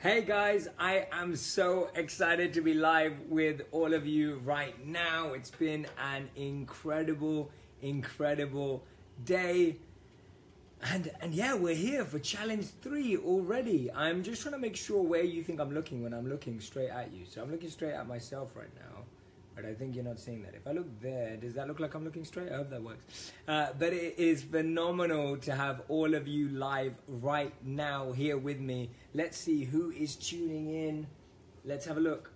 Hey guys, I am so excited to be live with all of you right now. It's been an incredible day. And yeah, we're here for challenge 3 already. I'm just trying to make sure where you think I'm looking when I'm looking straight at you. So I'm looking straight at myself right now. But I think you're not seeing that. If I look there, does that look like I'm looking straight? I hope that works. But it is phenomenal to have all of you live right now here with me. Let's see who is tuning in. Let's have a look.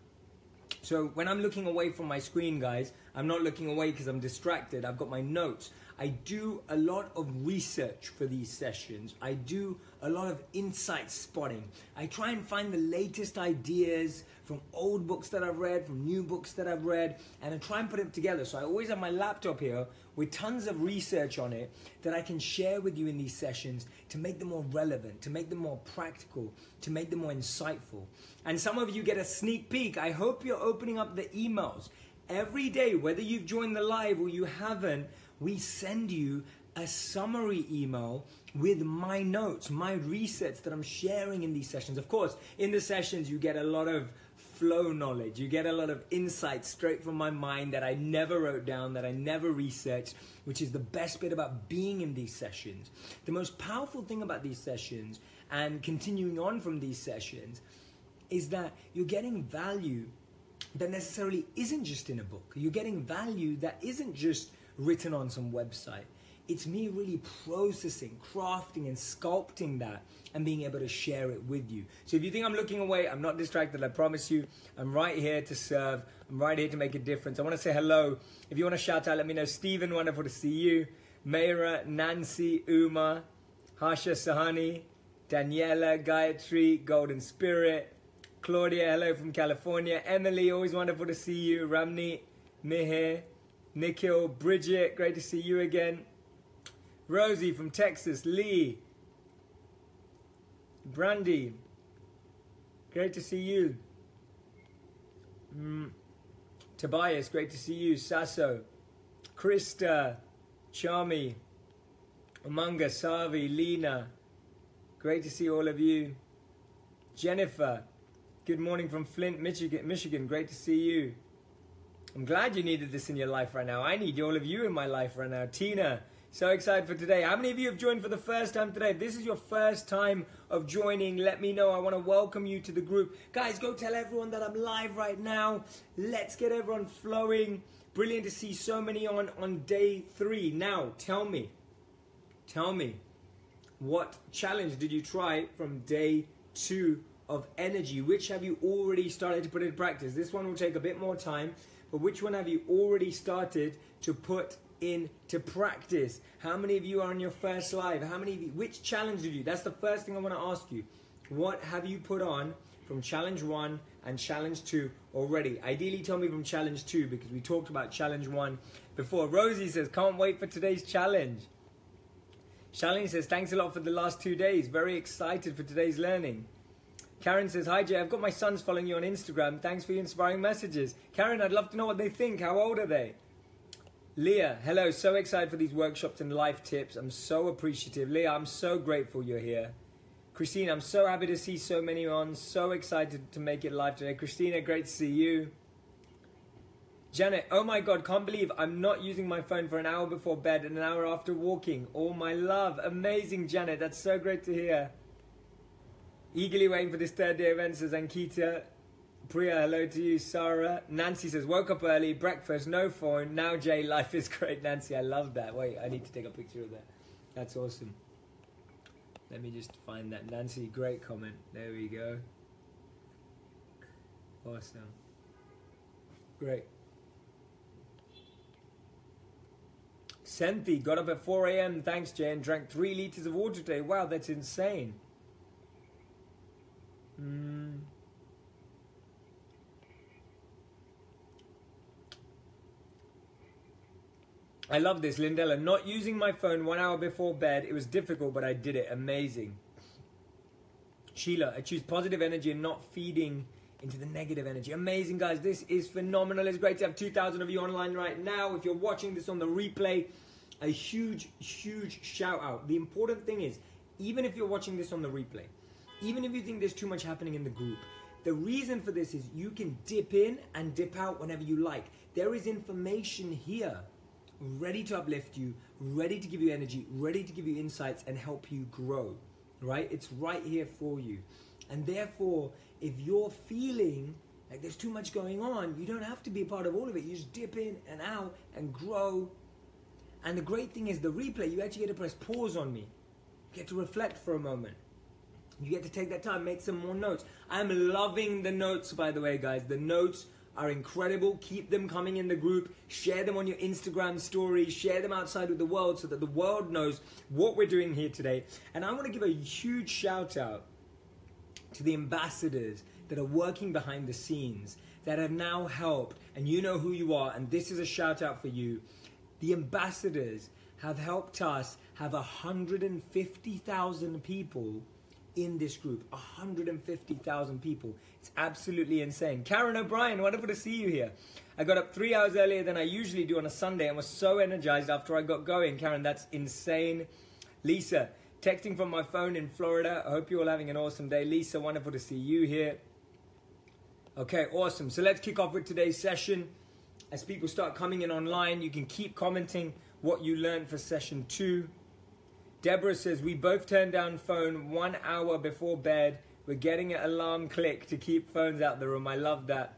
So when I'm looking away from my screen, guys, I'm not looking away because I'm distracted. I've got my notes. I do a lot of research for these sessions. I do a lot of insight spotting. I try and find the latest ideas from old books that I've read, from new books that I've read, and I try and put them together. So I always have my laptop here with tons of research on it that I can share with you in these sessions to make them more relevant, to make them more practical, to make them more insightful. And some of you get a sneak peek. I hope you're opening up the emails. Every day, whether you've joined the live or you haven't, we send you a summary email with my notes, my research that I'm sharing in these sessions. Of course, in the sessions, you get a lot of flow knowledge. You get a lot of insights straight from my mind that I never wrote down, that I never researched, which is the best bit about being in these sessions. The most powerful thing about these sessions and continuing on from these sessions is that you're getting value that necessarily isn't just in a book. You're getting value that isn't just written on some website. It's me really processing, crafting, and sculpting that and being able to share it with you. So if you think I'm looking away, I'm not distracted. I promise you, I'm right here to serve. I'm right here to make a difference. I want to say hello. If you want to shout out, let me know. Stephen, wonderful to see you. Mayra, Nancy, Uma, Harsha Sahani, Daniela, Gayatri, Golden Spirit, Claudia, hello from California. Emily, always wonderful to see you. Ramni, Mihir, Nikhil, Bridget, great to see you again. Rosie from Texas, Lee, Brandy, great to see you. Tobias, great to see you. Sasso, Krista, Charmy, Umanga, Savi, Lena, great to see all of you. Jennifer, good morning from Flint, Michigan, great to see you. I'm glad you needed this in your life right now. I need all of you in my life right now. Tina, so excited for today. How many of you have joined for the first time today? If this is your first time of joining, let me know. I want to welcome you to the group. Guys, go tell everyone that I'm live right now. Let's get everyone flowing. Brilliant to see so many on day 3. Now, tell me, what challenge did you try from day 2 of energy? Which have you already started to put into practice? This one will take a bit more time. But which one have you already started to put into practice? How many of you are on your first live? How many of you, which challenge did you? That's the first thing I want to ask you. What have you put on from challenge 1 and challenge 2 already? Ideally, tell me from challenge 2 because we talked about challenge 1 before. Rosie says, can't wait for today's challenge. Shalini says, thanks a lot for the last 2 days. Very excited for today's learning. Karen says, hi Jay, I've got my sons following you on Instagram. Thanks for your inspiring messages. Karen, I'd love to know what they think. How old are they? Leah, hello, so excited for these workshops and life tips. I'm so appreciative. Leah, I'm so grateful you're here. Christina, I'm so happy to see so many on. So excited to make it live today. Christina, great to see you. Janet, oh my God, can't believe I'm not using my phone for an hour before bed and an hour after walking. Oh my love, amazing Janet, that's so great to hear. Eagerly waiting for this 3rd day event, says Ankita. Priya, hello to you. Sarah. Nancy says, woke up early, breakfast, no phone. Now, Jay, life is great. Nancy, I love that. Wait, I need to take a picture of that. That's awesome. Let me just find that. Nancy, great comment. There we go. Awesome. Great. Senthi, got up at 4 a.m. Thanks, Jay, and drank 3 liters of water today. Wow, that's insane. I love this, Lindella. Not using my phone 1 hour before bed. It was difficult, but I did it. Amazing. Sheila, I choose positive energy and not feeding into the negative energy. Amazing, guys. This is phenomenal. It's great to have 2,000 of you online right now. If you're watching this on the replay, a huge shout out. The important thing is, even if you're watching this on the replay, Even if you think there's too much happening in the group, the reason for this is you can dip in and dip out whenever you like. There is information here ready to uplift you, ready to give you energy, ready to give you insights and help you grow, right? It's right here for you. And therefore, if you're feeling like there's too much going on, you don't have to be a part of all of it. You just dip in and out and grow. And the great thing is the replay, you actually get to press pause on me. You get to reflect for a moment. You get to take that time, make some more notes. I'm loving the notes, by the way, guys. The notes are incredible. Keep them coming in the group. Share them on your Instagram stories. Share them outside with the world so that the world knows what we're doing here today. And I want to give a huge shout out to the ambassadors that are working behind the scenes, that have now helped, and you know who you are, and this is a shout out for you. The ambassadors have helped us have 150,000 people in this group. 150,000 people. It's absolutely insane. Karen O'Brien, wonderful to see you here. I got up 3 hours earlier than I usually do on a Sunday and was so energized after I got going. Karen, that's insane. Lisa, texting from my phone in Florida. I hope you're all having an awesome day. Lisa, wonderful to see you here. Okay, awesome. So let's kick off with today's session. As people start coming in online, you can keep commenting what you learned for session 2. Deborah says, we both turned down phone 1 hour before bed. We're getting an alarm click to keep phones out of the room. I love that.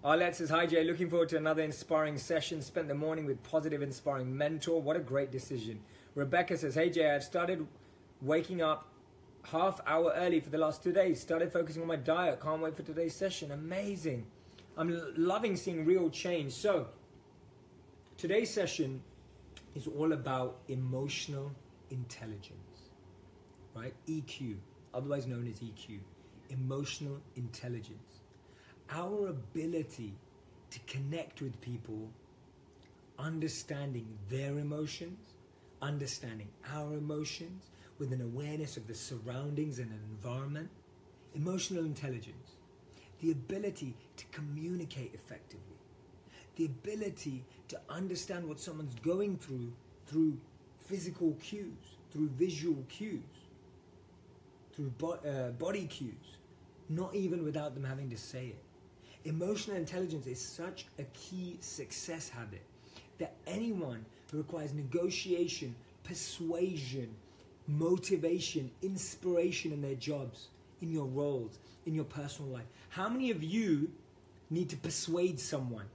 Arlette says, hi Jay, looking forward to another inspiring session. Spent the morning with positive, inspiring mentor. What a great decision. Rebecca says, hey Jay, I've started waking up half hour early for the last 2 days. Started focusing on my diet. Can't wait for today's session. Amazing. I'm loving seeing real change. So, today's session is all about emotional intelligence, right? EQ, otherwise known as EQ, emotional intelligence. Our ability to connect with people, understanding their emotions, understanding our emotions, with an awareness of the surroundings and environment. Emotional intelligence, the ability to communicate effectively, the ability to understand what someone's going through physical cues, through visual cues, through body cues, not even without them having to say it. Emotional intelligence is such a key success habit that anyone who requires negotiation, persuasion, motivation, inspiration in their jobs, in your roles, in your personal life. How many of you need to persuade someone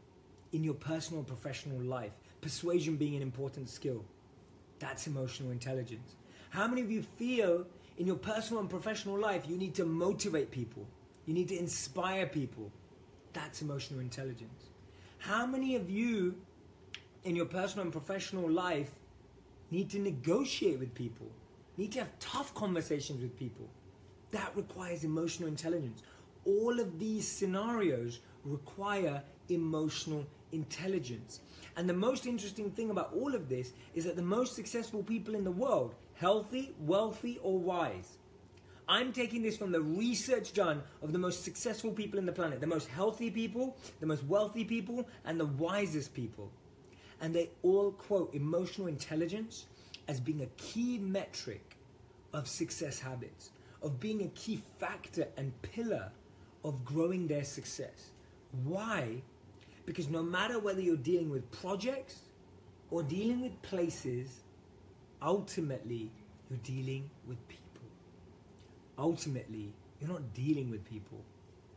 in your personal and professional life? Persuasion being an important skill. That's emotional intelligence. How many of you feel in your personal and professional life you need to motivate people? You need to inspire people? That's emotional intelligence. How many of you in your personal and professional life need to negotiate with people? Need to have tough conversations with people? That requires emotional intelligence. All of these scenarios require emotional intelligence. And the most interesting thing about all of this is that the most successful people in the world, healthy, wealthy, or wise, I'm taking this from the research done of the most successful people in the planet, the most healthy people, the most wealthy people, and the wisest people. And they all quote emotional intelligence as being a key metric of success habits, of being a key factor and pillar of growing their success. Why? Because no matter whether you're dealing with projects or dealing with places, ultimately you're dealing with people. Ultimately, you're not dealing with people,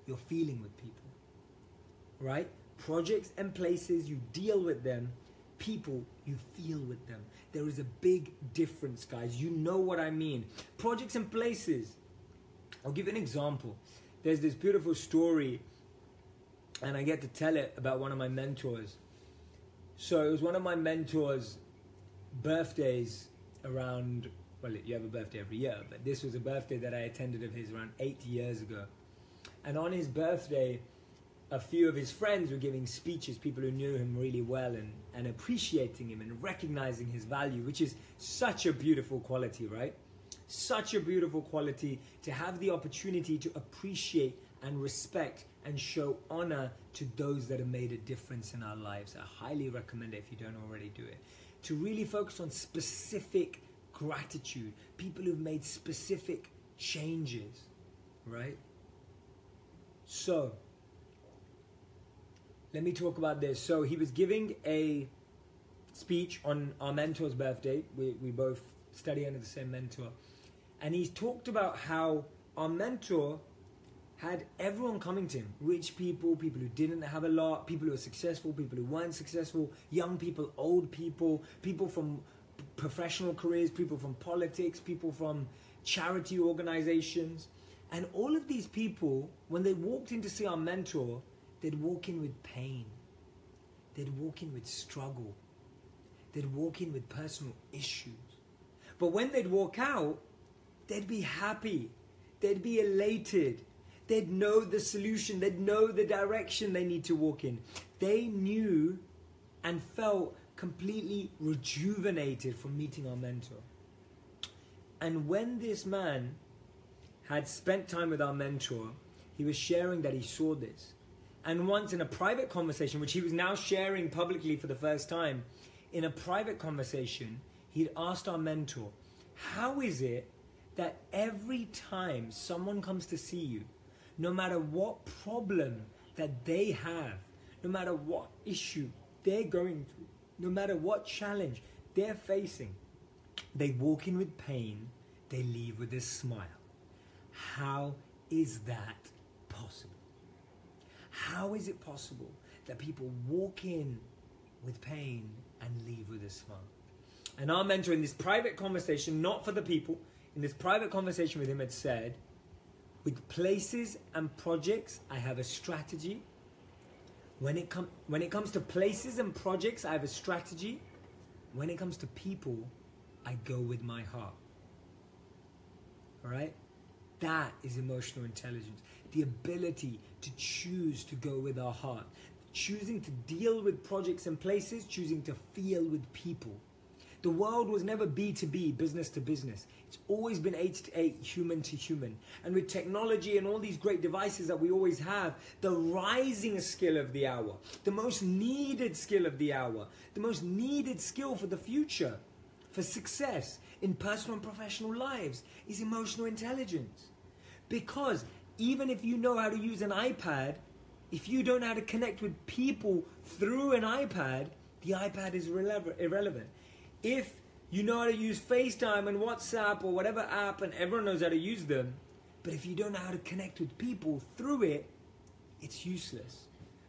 you're feeling with people, right? Projects and places, you deal with them. People, you feel with them. There is a big difference, guys. You know what I mean. Projects and places. I'll give you an example. There's this beautiful story, and I get to tell it about one of my mentors. So it was one of my mentors' birthdays around, well, you have a birthday every year, but this was a birthday that I attended of his around 8 years ago. And on his birthday, a few of his friends were giving speeches, people who knew him really well and appreciating him and recognizing his value, which is such a beautiful quality, right? Such a beautiful quality to have the opportunity to appreciate and respect and show honor to those that have made a difference in our lives. I highly recommend it if you don't already do it. To really focus on specific gratitude, people who've made specific changes, right? So, let me talk about this. So he was giving a speech on our mentor's birthday. We both study under the same mentor. And he talked about how our mentor had everyone coming to him. Rich people, people who didn't have a lot, people who were successful, people who weren't successful, young people, old people, people from professional careers, people from politics, people from charity organizations. And all of these people, when they walked in to see our mentor, they'd walk in with pain. They'd walk in with struggle. They'd walk in with personal issues. But when they'd walk out, they'd be happy. They'd be elated. They'd know the solution. They'd know the direction they need to walk in. They knew and felt completely rejuvenated from meeting our mentor. And when this man had spent time with our mentor, he was sharing that he saw this. And once in a private conversation, which he was now sharing publicly for the first time, in a private conversation, he'd asked our mentor, how is it that every time someone comes to see you, no matter what problem that they have, no matter what issue they're going through, no matter what challenge they're facing, they walk in with pain, they leave with a smile. How is that possible? How is it possible that people walk in with pain and leave with a smile? And our mentor in this private conversation, not for the people, in this private conversation with him had said, with places and projects, I have a strategy. When it comes to places and projects, I have a strategy. When it comes to people, I go with my heart. All right? That is emotional intelligence. The ability to choose to go with our heart. Choosing to deal with projects and places, choosing to feel with people. The world was never B2B, business to business. It's always been 8 to 8, human to human. And with technology and all these great devices that we always have, the rising skill of the hour, the most needed skill of the hour, the most needed skill for the future, for success in personal and professional lives is emotional intelligence. Because even if you know how to use an iPad, if you don't know how to connect with people through an iPad, the iPad is irrelevant. If you know how to use FaceTime and WhatsApp or whatever app, and everyone knows how to use them, but if you don't know how to connect with people through it, it's useless.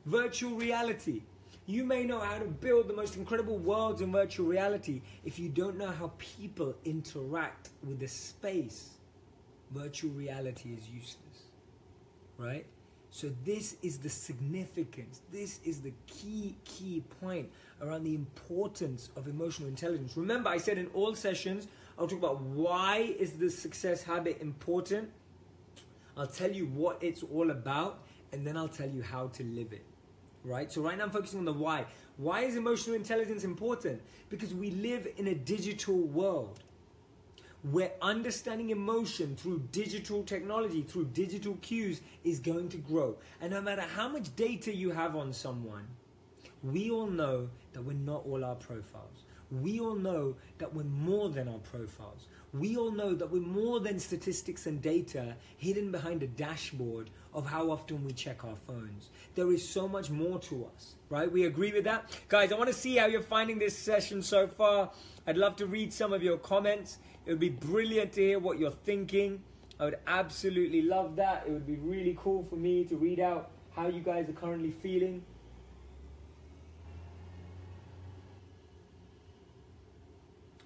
Virtual reality. You may know how to build the most incredible worlds in virtual reality. If you don't know how people interact with the space, virtual reality is useless, right? So this is the significance, this is the key point around the importance of emotional intelligence. Remember, I said in all sessions, I'll talk about why is the success habit important. I'll tell you what it's all about, and then I'll tell you how to live it, right? So right now I'm focusing on the why. Why is emotional intelligence important? Because we live in a digital world. Where understanding emotion through digital technology, through digital cues is going to grow. And no matter how much data you have on someone, we all know that we're not all our profiles. We all know that we're more than our profiles. We all know that we're more than statistics and data hidden behind a dashboard of how often we check our phones. There is so much more to us, right? We agree with that? Guys, I want to see how you're finding this session so far. I'd love to read some of your comments. It would be brilliant to hear what you're thinking. I would absolutely love that. It would be really cool for me to read out how you guys are currently feeling.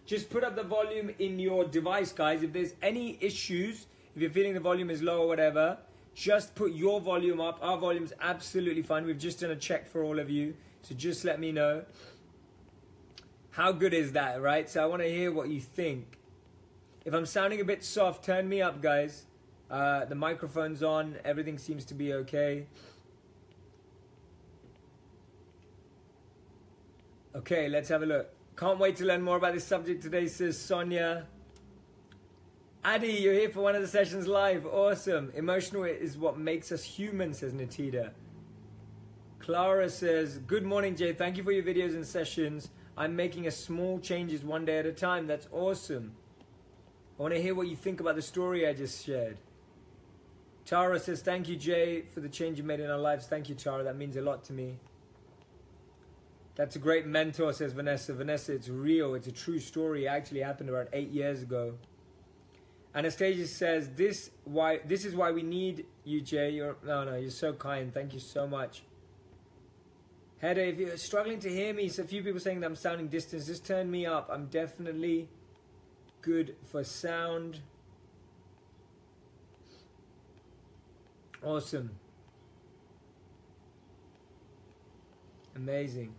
Just put up the volume in your device, guys. If there's any issues, if you're feeling the volume is low or whatever, just put your volume up. Our volume's absolutely fine. We've just done a check for all of you. So just let me know. How good is that, right? So I want to hear what you think. If I'm sounding a bit soft, turn me up, guys. The microphone's on. Everything seems to be okay. Okay, let's have a look. Can't wait to learn more about this subject today, says Sonia. Adi, you're here for one of the sessions live. Awesome. Emotional is what makes us human, says Natita. Clara says, good morning, Jay. Thank you for your videos and sessions. I'm making a small changes one day at a time. That's awesome. I want to hear what you think about the story I just shared. Tara says, thank you, Jay, for the change you made in our lives. Thank you, Tara. That means a lot to me. That's a great mentor, says Vanessa. Vanessa, it's real. It's a true story. It actually happened about 8 years ago. Anastasia says, this is why we need you, Jay. You're so kind. Thank you so much. Hedda, if you're struggling to hear me, so a few people saying that I'm sounding distant, just turn me up. I'm definitely good for sound. Awesome. Amazing.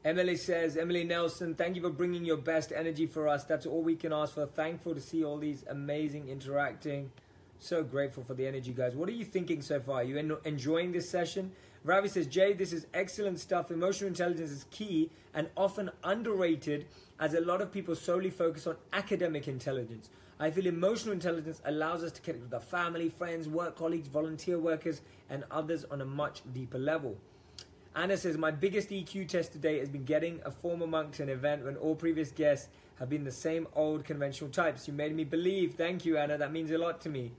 Emily says, Emily Nelson, thank you for bringing your best energy for us. That's all we can ask for. Thankful to see all these amazing interacting. So grateful for the energy, guys. What are you thinking so far? Are you enjoying this session? Ravi says, Jay, this is excellent stuff. Emotional intelligence is key and often underrated, as a lot of people solely focus on academic intelligence. I feel emotional intelligence allows us to connect with our family, friends, work colleagues, volunteer workers, and others on a much deeper level. Anna says, my biggest EQ test today has been getting a former monk to an event when all previous guests have been the same old conventional types. You made me believe. Thank you, Anna. That means a lot to me.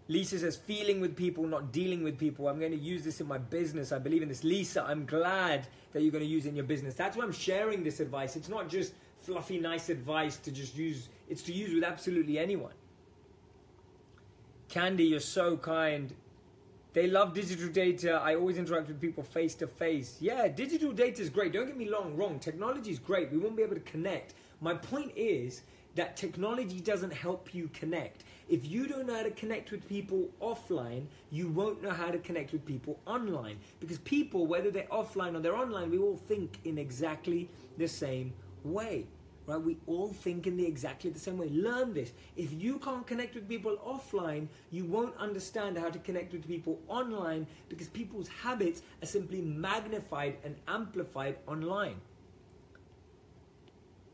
Lisa says, feeling with people, not dealing with people. I'm going to use this in my business. I believe in this. Lisa, I'm glad that you're going to use it in your business. That's why I'm sharing this advice. It's not just fluffy, nice advice to just use. It's to use with absolutely anyone. Candy, you're so kind. They love digital data. I always interact with people face to face. Yeah, digital data is great. Don't get me wrong. Technology is great. We won't be able to connect. My point is that technology doesn't help you connect. If you don't know how to connect with people offline, you won't know how to connect with people online. Because people, whether they're offline or they're online, we all think in exactly the same way. Right? We all think in exactly the same way. Learn this. If you can't connect with people offline, you won't understand how to connect with people online, because people's habits are simply magnified and amplified online.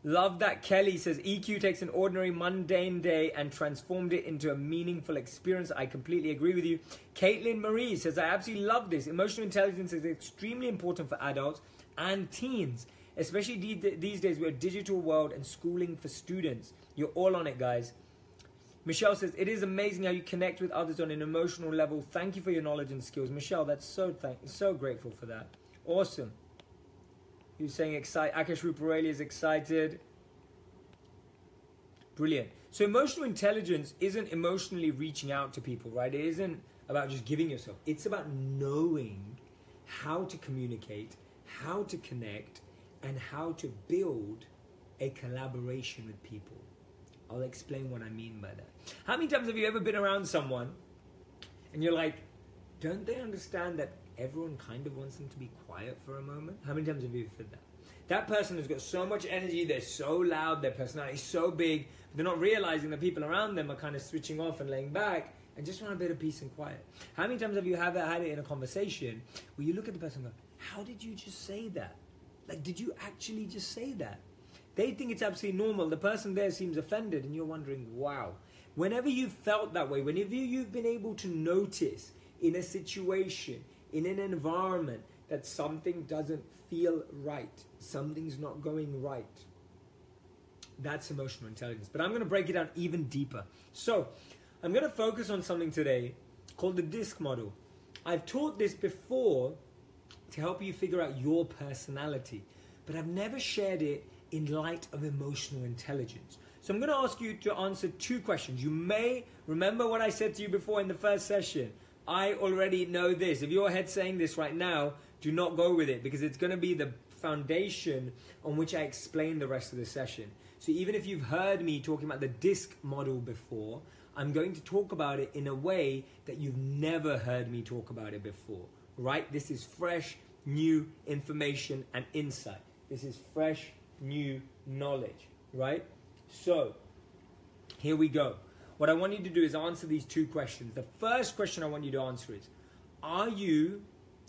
Love that. Kelly says, EQ takes an ordinary, mundane day and transformed it into a meaningful experience. I completely agree with you. Caitlin Marie says, I absolutely love this. Emotional intelligence is extremely important for adults and teens, especially these days. We're a digital world and schooling for students. You're all on it, guys. Michelle says, it is amazing how you connect with others on an emotional level. Thank you for your knowledge and skills. Michelle, that's so grateful for that. Awesome. You're saying Akash Rupareli is excited. Brilliant. So emotional intelligence isn't emotionally reaching out to people, right? It isn't about just giving yourself. It's about knowing how to communicate, how to connect, and how to build a collaboration with people. I'll explain what I mean by that. How many times have you ever been around someone and you're like, don't they understand that everyone kind of wants them to be quiet for a moment? How many times have you said that? That person has got so much energy, they're so loud, their personality is so big, they're not realizing that people around them are kind of switching off and laying back and just want a bit of peace and quiet. How many times have you had it in a conversation where you look at the person and go, how did you just say that? Like, did you actually just say that? They think it's absolutely normal. The person there seems offended and you're wondering, wow. Whenever you've felt that way, whenever you've been able to notice in a situation, in an environment, that something doesn't feel right, something's not going right, that's emotional intelligence. But I'm going to break it down even deeper. So I'm going to focus on something today called the DISC model. I've taught this before to help you figure out your personality, but I've never shared it in light of emotional intelligence. So I'm going to ask you to answer two questions. You may remember what I said to you before in the first session. I already know this. If your head's saying this right now, do not go with it, because it's going to be the foundation on which I explain the rest of the session. So even if you've heard me talking about the DISC model before, I'm going to talk about it in a way that you've never heard me talk about it before, right? This is fresh, new information and insight. This is fresh, new knowledge, right? So here we go. What I want you to do is answer these two questions. The first question I want you to answer is, are you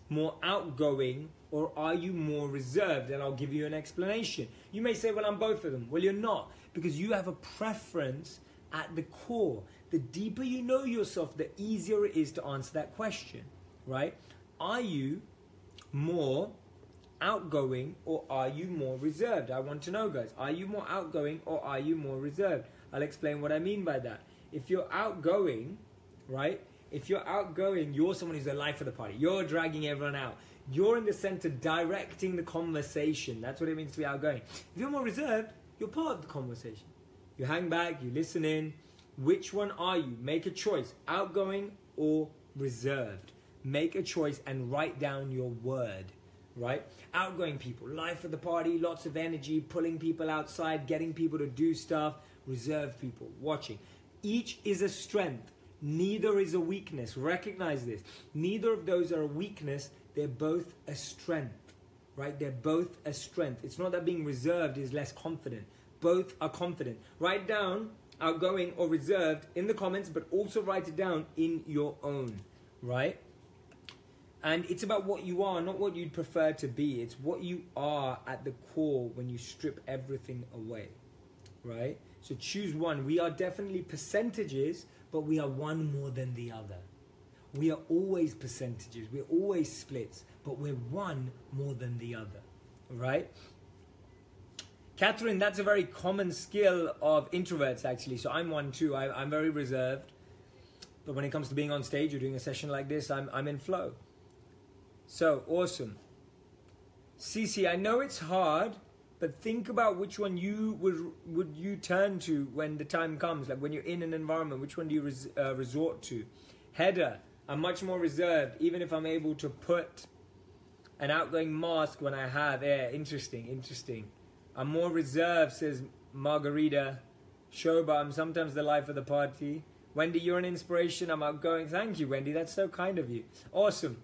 more outgoing or are you more reserved? And I'll give you an explanation. You may say, well, I'm both of them. Well, you're not, because you have a preference at the core. The deeper you know yourself, the easier it is to answer that question, right? Are you more outgoing or are you more reserved? I want to know, guys. Are you more outgoing or are you more reserved? I'll explain what I mean by that. If you're outgoing, right? If you're outgoing, you're someone who's the life of the party. You're dragging everyone out. You're in the center directing the conversation. That's what it means to be outgoing. If you're more reserved, you're part of the conversation. You hang back, you listen in. Which one are you? Make a choice. Outgoing or reserved. Make a choice and write down your word, right? Outgoing people, life of the party, lots of energy, pulling people outside, getting people to do stuff. Reserved people, watching. Each is a strength. Neither is a weakness. Recognize this. Neither of those are a weakness. They're both a strength, right? They're both a strength. It's not that being reserved is less confident. Both are confident. Write down outgoing or reserved in the comments, but also write it down in your own, right? And it's about what you are, not what you'd prefer to be. It's what you are at the core when you strip everything away, right? So choose one. We are definitely percentages, but we are one more than the other. We are always percentages. We're always splits, but we're one more than the other, right? Catherine, that's a very common skill of introverts, actually. So I'm one too. I'm very reserved. But when it comes to being on stage or doing a session like this, I'm in flow. So, awesome. Cece, I know it's hard, but think about which one you would you turn to when the time comes. Like when you're in an environment, which one do you resort to? Heather, I'm much more reserved, even if I'm able to put an outgoing mask when I have. Yeah, interesting. I'm more reserved, says Margarita. Shoba, I'm sometimes the life of the party. Wendy, you're an inspiration. I'm outgoing. Thank you, Wendy. That's so kind of you. Awesome.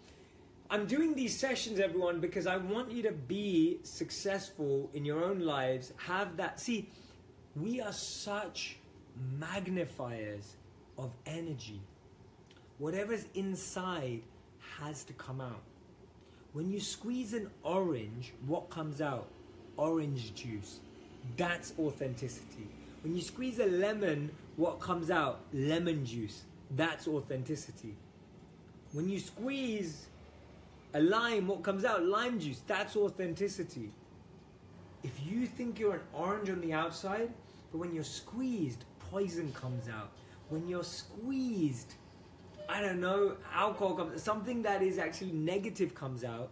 I'm doing these sessions, everyone, because I want you to be successful in your own lives. Have that. See, we are such magnifiers of energy. Whatever's inside has to come out. When you squeeze an orange, what comes out? Orange juice. That's authenticity. When you squeeze a lemon, what comes out? Lemon juice. That's authenticity. When you squeeze a lime, what comes out? Lime juice. That's authenticity. If you think you're an orange on the outside, but when you're squeezed, poison comes out. When you're squeezed, I don't know, alcohol comes, something that is actually negative comes out,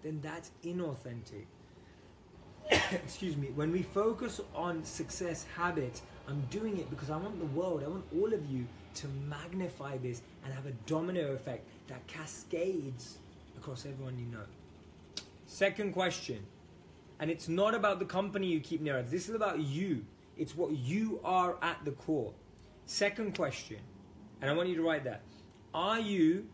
then that's inauthentic. Excuse me. When we focus on success habits, I'm doing it because I want the world, I want all of you to magnify this and have a domino effect that cascades across everyone you know. Second question, and it's not about the company you keep near us. This is about you. It's what you are at the core. Second question, and I want you to write that. Are you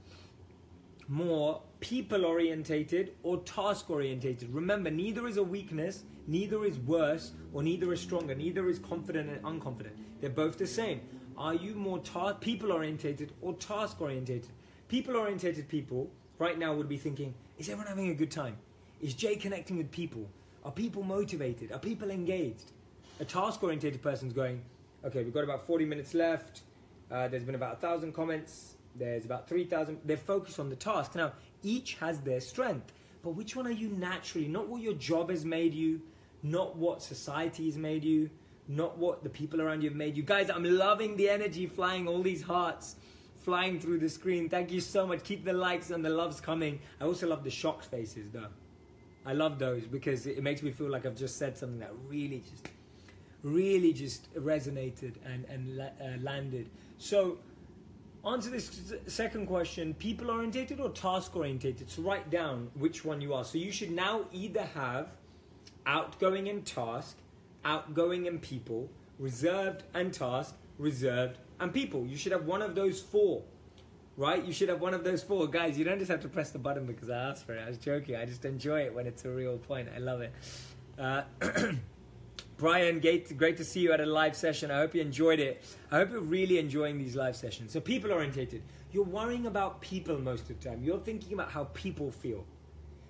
more people-orientated or task-orientated? Remember, neither is a weakness, neither is worse, or neither is stronger, neither is confident and unconfident. They're both the same. Are you more people-orientated or task-orientated? People-orientated people right now would be thinking, is everyone having a good time? Is Jay connecting with people? Are people motivated? Are people engaged? A task-orientated person's going, okay, we've got about 40 minutes left. There's been about 1,000 comments. There's about 3,000. They're focused on the task. Now, each has their strength. But which one are you naturally? Not what your job has made you. Not what society has made you. Not what the people around you have made you. Guys, I'm loving the energy flying, all these hearts flying through the screen. Thank you so much. Keep the likes and the loves coming. I also love the shocked faces, though. I love those because it makes me feel like I've just said something that really just resonated and landed. So, answer this second question, people-orientated or task-orientated? So write down which one you are. So you should now either have outgoing and task, outgoing and people, reserved and task, reserved and people. You should have one of those four, right? You should have one of those four. Guys, you don't just have to press the button because I asked for it. I was joking. I just enjoy it when it's a real point. I love it. Brian, great to see you at a live session. I hope you enjoyed it. I hope you're really enjoying these live sessions. So people-orientated. You're worrying about people most of the time. You're thinking about how people feel.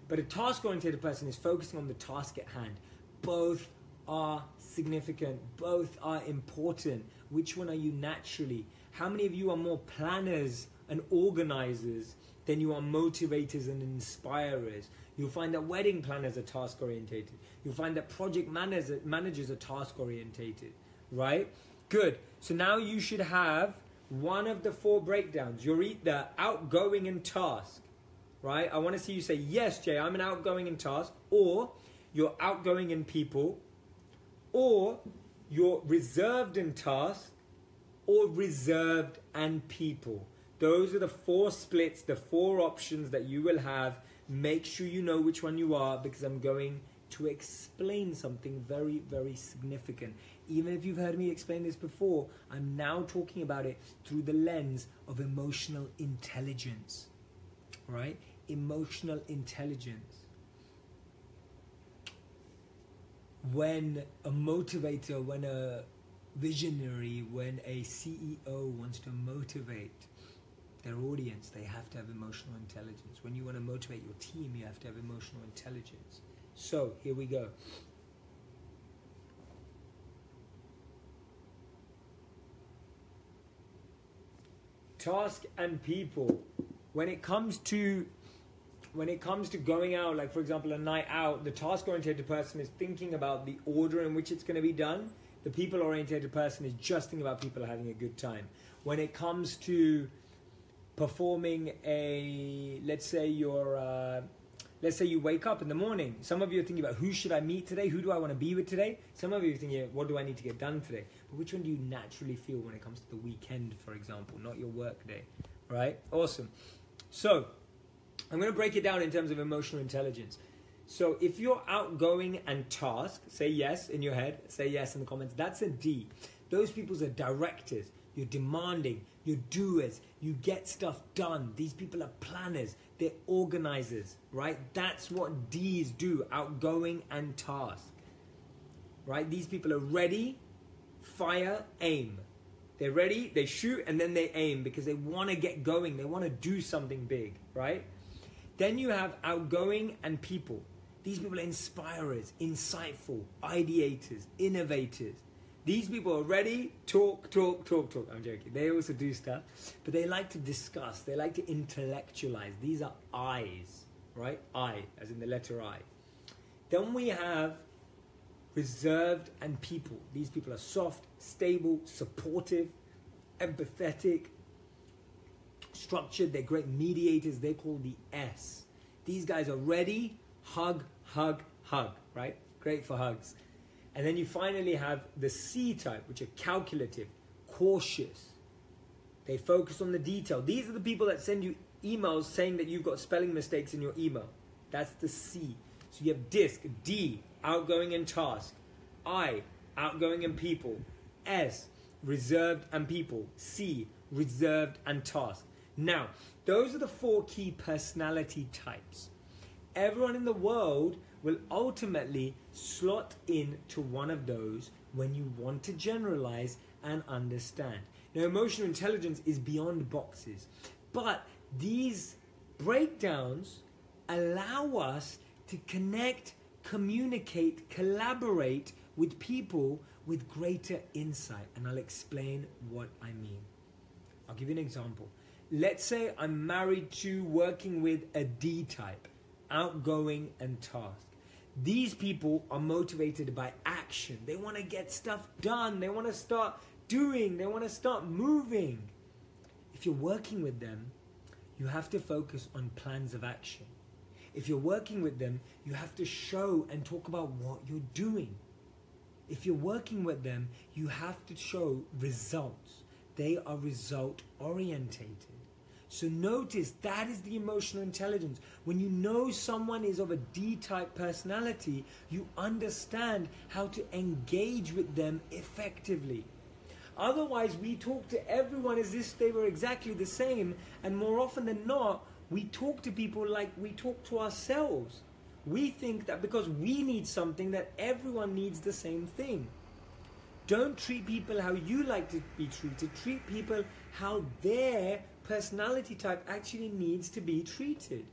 But a task-orientated person is focusing on the task at hand. Both are significant. Both are important. Which one are you naturally? How many of you are more planners and organizers than you are motivators and inspirers. You'll find that wedding planners are task orientated. You'll find that project managers are task orientated, right? Good. So now you should have one of the 4 breakdowns. You're either outgoing and task, right? I want to see you say, yes, Jay, I'm an outgoing and task, or you're outgoing in people, or you're reserved in task, or reserved and people. Those are the 4 splits, the 4 options that you will have. Make sure you know which one you are, because I'm going to explain something very, very significant. Even if you've heard me explain this before, I'm now talking about it through the lens of emotional intelligence, right? Emotional intelligence. When a motivator, when a visionary, when a CEO wants to motivate their audience, they have to have emotional intelligence. When you want to motivate your team, you have to have emotional intelligence. So, here we go. Task and people. When it comes to going out, like for example a night out, the task-oriented person is thinking about the order in which it's going to be done. The people-oriented person is just thinking about people having a good time. When it comes to performing let's say you wake up in the morning. Some of you are thinking about, who should I meet today? Who do I want to be with today? Some of you are thinking, what do I need to get done today? But which one do you naturally feel when it comes to the weekend, for example, not your work day, right? Awesome. So I'm going to break it down in terms of emotional intelligence. So if you're outgoing and task, say yes in your head, say yes in the comments. That's a D. Those people are directors. You're demanding, you're doers, you get stuff done. These people are planners, they're organizers, right? That's what D's do, outgoing and task, right? These people are ready, fire, aim. They're ready, they shoot, and then they aim because they want to get going. They want to do something big, right? Then you have outgoing and people. These people are inspirers, insightful, ideators, innovators. These people are ready, talk. I'm joking. They also do stuff, but they like to discuss. They like to intellectualize. These are I's, right? I, as in the letter I. Then we have reserved and people. These people are soft, stable, supportive, empathetic, structured. They're great mediators. They're called the S. These guys are ready, hug, right? Great for hugs. And then you finally have the C type, which are calculative, cautious. They focus on the detail. These are the people that send you emails saying that you've got spelling mistakes in your email. That's the C. So you have DISC, D, outgoing and task. I, outgoing and people. S, reserved and people. C, reserved and task. Now, those are the 4 key personality types. Everyone in the world will ultimately slot in to one of those when you want to generalize and understand. Now, emotional intelligence is beyond boxes, but these breakdowns allow us to connect, communicate, collaborate with people with greater insight, and I'll explain what I mean. I'll give you an example. Let's say I'm married to working with a D type, outgoing and task. These people are motivated by action. They want to get stuff done. They want to start doing. They want to start moving. If you're working with them, you have to focus on plans of action. If you're working with them, you have to show and talk about what you're doing. If you're working with them, you have to show results. They are result orientated. So notice that is the emotional intelligence. When you know someone is of a D-type personality, you understand how to engage with them effectively. Otherwise, we talk to everyone as if they were exactly the same, and more often than not, we talk to people like we talk to ourselves. We think that because we need something, that everyone needs the same thing. Don't treat people how you like to be treated. Treat people how their personality type actually needs to be treated.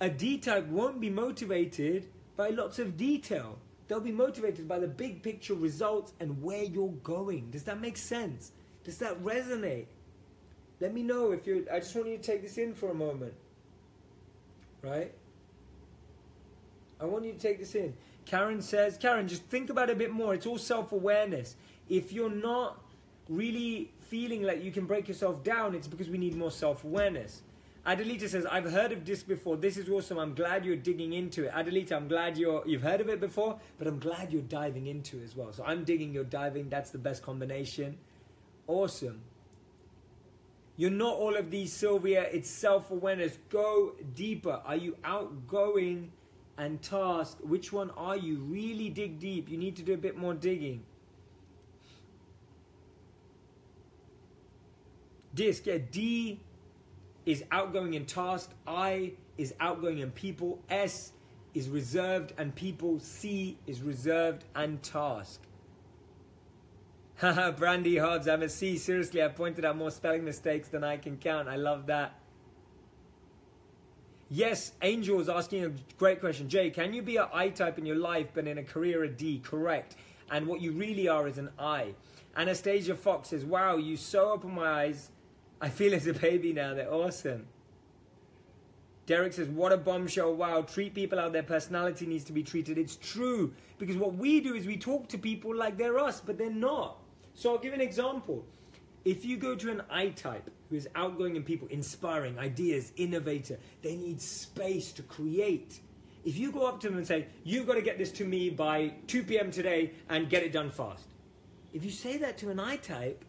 A D type won't be motivated by lots of detail. They'll be motivated by the big picture results and where you're going. Does that make sense? Does that resonate? Let me know if you're... I just want you to take this in for a moment. Right? I want you to take this in. Karen says, Karen, just think about it a bit more. It's all self-awareness. If you're not really feeling like you can break yourself down, it's because we need more self-awareness. Adelita says, I've heard of this before. This is awesome. I'm glad you're digging into it. Adelita, I'm glad you've heard of it before, but I'm glad you're diving into it as well. So I'm digging, you're diving. That's the best combination. Awesome. You're not all of these, Sylvia. It's self-awareness. Go deeper. Are you outgoing and tasked? Which one are you? Really dig deep. You need to do a bit more digging. Disc, yeah, D is outgoing and tasked. I is outgoing and people. S is reserved and people. C is reserved and tasked. Haha, Brandy Hobbs, I'm a C. Seriously, I pointed out more spelling mistakes than I can count. I love that. Yes, Angel is asking a great question. Jay, can you be an I type in your life but in a career a D? Correct. And what you really are is an I. Anastasia Fox says, wow, you so open my eyes. I feel as a baby now. They're awesome. Derek says, what a bombshell. Wow, treat people how their personality needs to be treated. It's true. Because what we do is we talk to people like they're us, but they're not. So I'll give an example. If you go to an I type who is outgoing in people, inspiring, ideas, innovator, they need space to create. If you go up to them and say, you've got to get this to me by 2 p.m. today and get it done fast. If you say that to an I type,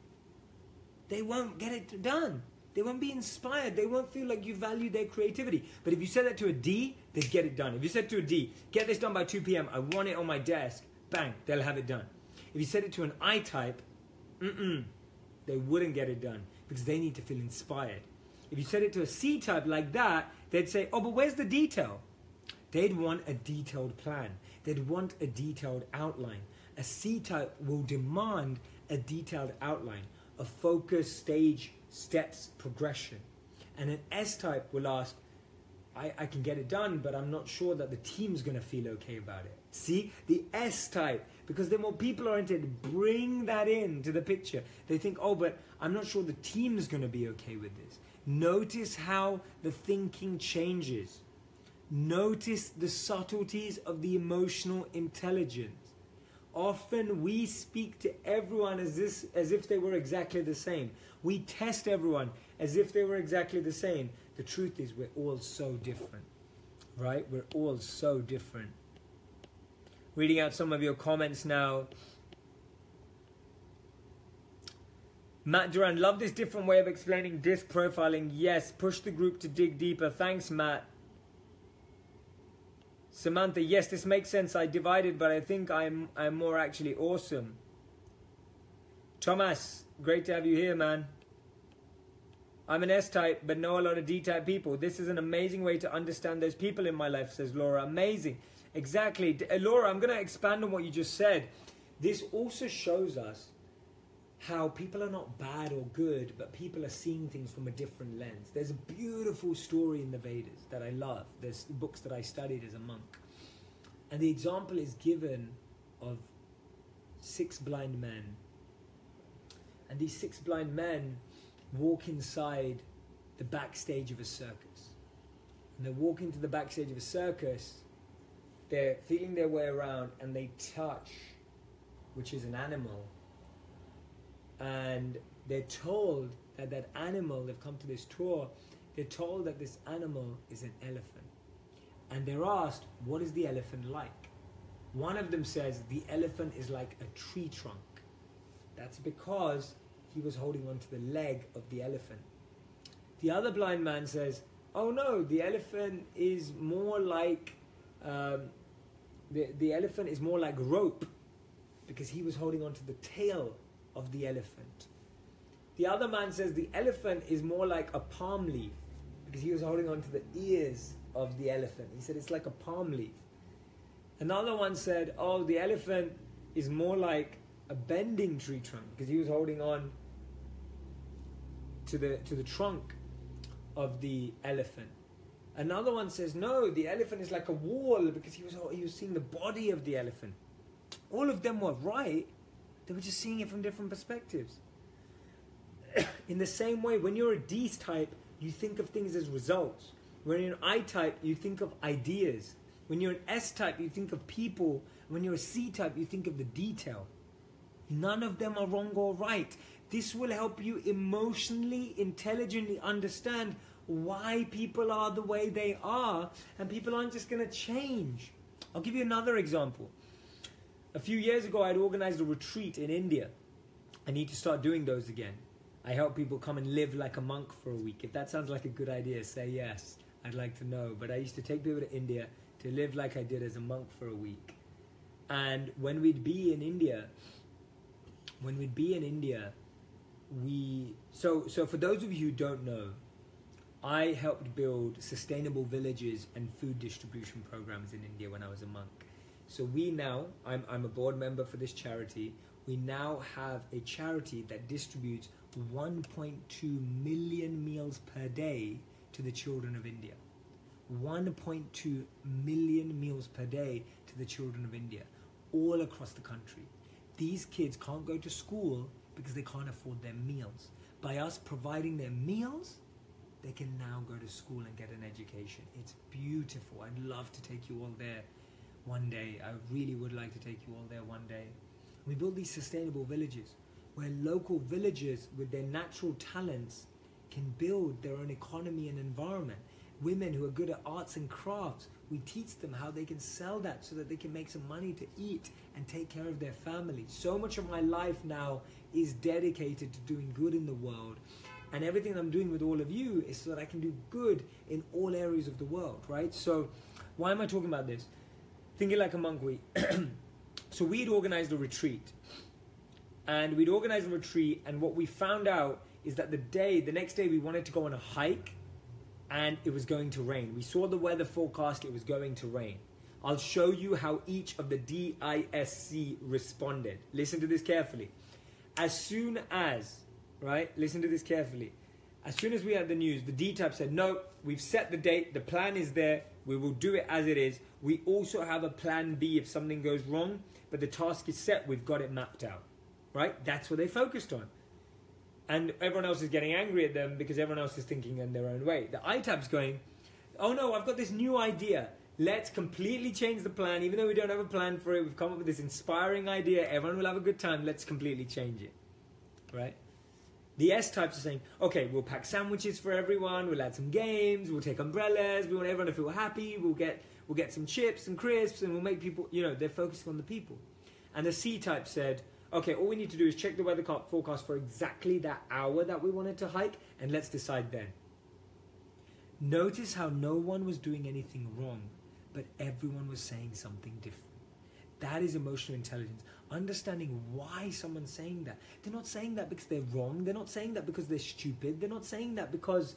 they won't get it done. They won't be inspired. They won't feel like you value their creativity. But if you said that to a D, they'd get it done. If you said to a D, get this done by 2 p.m., I want it on my desk, bang, they'll have it done. If you said it to an I type, they wouldn't get it done because they need to feel inspired. If you said it to a C type like that, they'd say, oh, but where's the detail? They'd want a detailed plan. They'd want a detailed outline. A C type will demand a detailed outline, a focus, stage, steps, progression. And an S type will ask, I can get it done, but I'm not sure that the team's going to feel okay about it. See, the S type, because they're more people-oriented, bring that into the picture. They think, oh, but I'm not sure the team's going to be okay with this. Notice how the thinking changes. Notice the subtleties of the emotional intelligence. Often we speak to everyone as if they were exactly the same. We test everyone as if they were exactly the same. The truth is we're all so different, right? We're all so different. Reading out some of your comments now. Matt Duran, love this different way of explaining disc profiling. Yes, push the group to dig deeper. Thanks, Matt. Samantha, yes, this makes sense. I divided, but I think I'm more actually awesome. Thomas, great to have you here, man. I'm an S-type, but know a lot of D-type people. This is an amazing way to understand those people in my life, says Laura. Amazing. Exactly. Laura, I'm going to expand on what you just said. This also shows us how people are not bad or good, but people are seeing things from a different lens. There's a beautiful story in the Vedas that I love. There's books that I studied as a monk. And the example is given of 6 blind men. And these 6 blind men walk inside the backstage of a circus. And they're walking to the backstage of a circus. They're feeling their way around and they touch, which is an animal. And they're told that that animal, they've come to this tour, they're told that this animal is an elephant. And they're asked, what is the elephant like? One of them says, the elephant is like a tree trunk. That's because he was holding onto the leg of the elephant. The other blind man says, oh no, the elephant is more like, the elephant is more like rope because he was holding onto the tail of the elephant. The other man says the elephant is more like a palm leaf because he was holding on to the ears of the elephant. He said it's like a palm leaf. Another one said, oh, the elephant is more like a bending tree trunk because he was holding on to the trunk of the elephant. Another one says, no, the elephant is like a wall because he was seeing the body of the elephant. All of them were right. They were just seeing it from different perspectives. In the same way, when you're a D type, you think of things as results. When you're an I type, you think of ideas. When you're an S type, you think of people. When you're a C type, you think of the detail. None of them are wrong or right. This will help you emotionally, intelligently understand why people are the way they are, and people aren't just going to change. I'll give you another example. A few years ago, I'd organized a retreat in India. I need to start doing those again. I help people come and live like a monk for a week. If that sounds like a good idea, say yes. I'd like to know. But I used to take people to India to live like I did as a monk for a week. And when we'd be in India, so for those of you who don't know, I helped build sustainable villages and food distribution programs in India when I was a monk. So we now, I'm a board member for this charity. We now have a charity that distributes 1.2 million meals per day to the children of India. 1.2 million meals per day to the children of India, all across the country. These kids can't go to school because they can't afford their meals. By us providing them meals, they can now go to school and get an education. It's beautiful. I'd love to take you all there one day. I really would like to take you all there one day. We build these sustainable villages where local villagers with their natural talents can build their own economy and environment. Women who are good at arts and crafts, we teach them how they can sell that so that they can make some money to eat and take care of their family. So much of my life now is dedicated to doing good in the world. And everything I'm doing with all of you is so that I can do good in all areas of the world, right? So why am I talking about this? Thinking Like a Monk Week. So we'd organized a retreat. And we'd organized a retreat, and what we found out is that the next day we wanted to go on a hike, and it was going to rain. We saw the weather forecast, it was going to rain. I'll show you how each of the DISC responded. Listen to this carefully. As soon as, right, listen to this carefully. As soon as we had the news, the D-type said, no, we've set the date, the plan is there, we will do it as it is. We also have a plan B if something goes wrong, but the task is set, we've got it mapped out, right? That's what they focused on. And everyone else is getting angry at them because everyone else is thinking in their own way. The I-type's going, oh no, I've got this new idea. Let's completely change the plan. Even though we don't have a plan for it, we've come up with this inspiring idea. Everyone will have a good time. Let's completely change it, right? The S-types are saying, okay, we'll pack sandwiches for everyone. We'll add some games. We'll take umbrellas. We want everyone to feel happy. We'll get some chips and crisps, and we'll make people, they're focusing on the people. And the C-type said, okay, all we need to do is check the weather forecast for exactly that hour that we wanted to hike, and let's decide then. Notice how no one was doing anything wrong, but everyone was saying something different. That is emotional intelligence. Understanding why someone's saying that. They're not saying that because they're wrong. They're not saying that because they're stupid. They're not saying that because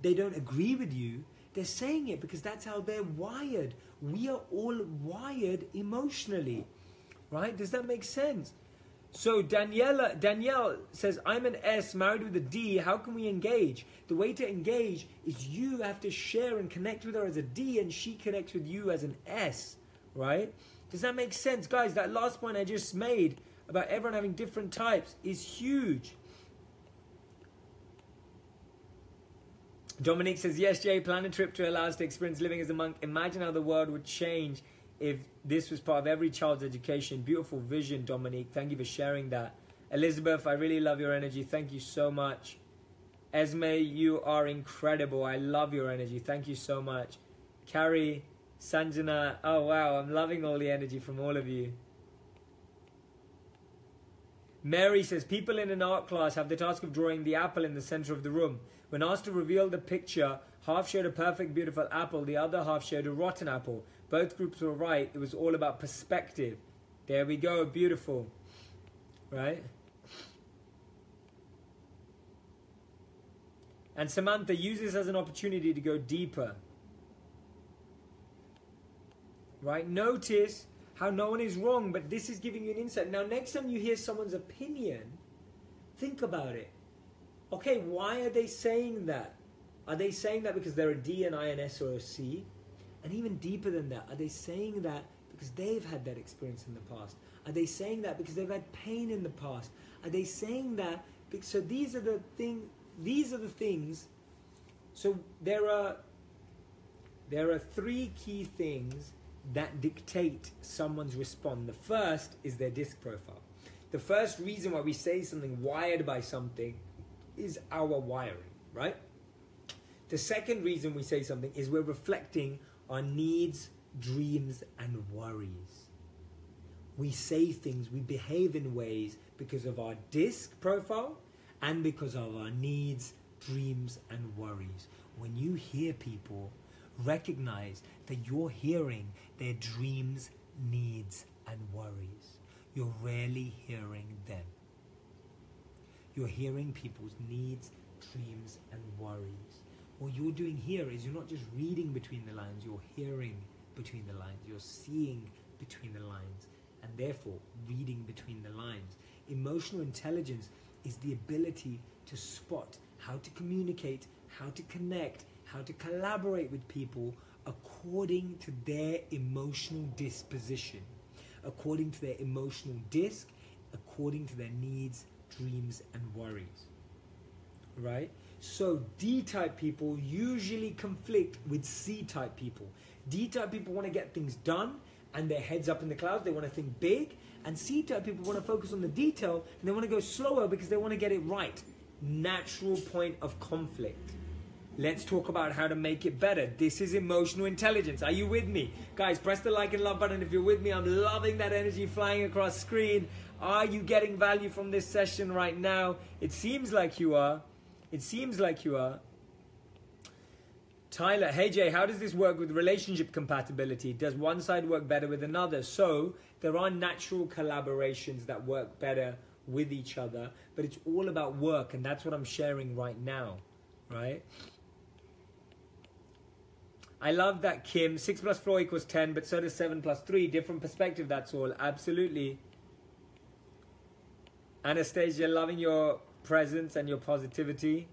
they don't agree with you. They're saying it because that's how they're wired. We are all wired emotionally, right? Does that make sense? So Danielle says, I'm an S married with a D. How can we engage? The way to engage is you have to share and connect with her as a D, and she connects with you as an S, right? Does that make sense? Guys, that last point I just made about everyone having different types is huge. Dominique says, yes, Jay, plan a trip to allow us to experience living as a monk. Imagine how the world would change if this was part of every child's education. Beautiful vision, Dominique. Thank you for sharing that. Elizabeth, I really love your energy. Thank you so much. Esme, you are incredible. I love your energy. Thank you so much. Carrie, Sanjana, oh wow, I'm loving all the energy from all of you. Mary says, people in an art class have the task of drawing the apple in the center of the room. When asked to reveal the picture, half showed a perfect, beautiful apple, the other half showed a rotten apple. Both groups were right. It was all about perspective. There we go, beautiful. Right? And Samantha, use this as an opportunity to go deeper. Right? Notice how no one is wrong, but this is giving you an insight. Now, next time you hear someone's opinion, think about it. Okay, why are they saying that? Are they saying that because they're a D, an I, an S, or a C? And even deeper than that, are they saying that because they've had that experience in the past? Are they saying that because they've had pain in the past? Are they saying that So these are the things. So there are three key things that dictate someone's response. The first is their disc profile. The first reason why we say something wired by something is our wiring, right? The second reason we say something is we're reflecting our needs, dreams, and worries. We say things, we behave in ways because of our disc profile and because of our needs, dreams, and worries. When you hear people, recognize that you're hearing their dreams, needs, and worries. You're rarely hearing them. You're hearing people's needs, dreams, and worries. What you're doing here is you're not just reading between the lines, you're hearing between the lines, you're seeing between the lines, and therefore reading between the lines. Emotional intelligence is the ability to spot how to communicate, how to connect, how to collaborate with people according to their emotional disposition, according to their emotional disc, according to their needs, dreams, and worries, right? So D-type people usually conflict with C-type people. D-type people want to get things done and their heads up in the clouds, they want to think big, and C-type people want to focus on the detail and they want to go slower because they want to get it right. Natural point of conflict. Let's talk about how to make it better. This is emotional intelligence. Are you with me? Guys, press the like and love button if you're with me. I'm loving that energy flying across screen. Are you getting value from this session right now? It seems like you are. It seems like you are. Tyler, hey Jay, how does this work with relationship compatibility? Does one side work better with another? So there are natural collaborations that work better with each other, but it's all about work, and that's what I'm sharing right now, right? I love that, Kim. 6 plus 4 equals 10, but so does 7 plus 3. Different perspective, that's all. Absolutely. Anastasia, loving your presence and your positivity.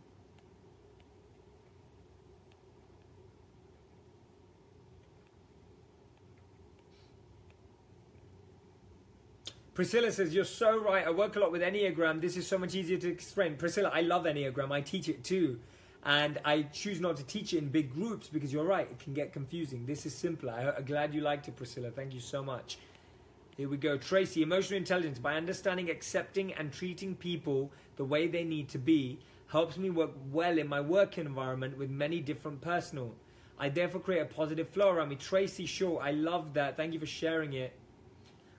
Priscilla says, you're so right. I work a lot with Enneagram. This is so much easier to explain. Priscilla, I love Enneagram. I teach it too. And I choose not to teach it in big groups because you're right, it can get confusing. This is simpler. I'm glad you liked it, Priscilla. Thank you so much. Here we go. Tracy, emotional intelligence. By understanding, accepting, and treating people the way they need to be helps me work well in my work environment with many different personal. I therefore create a positive flow around me. Tracy, sure. I love that. Thank you for sharing it.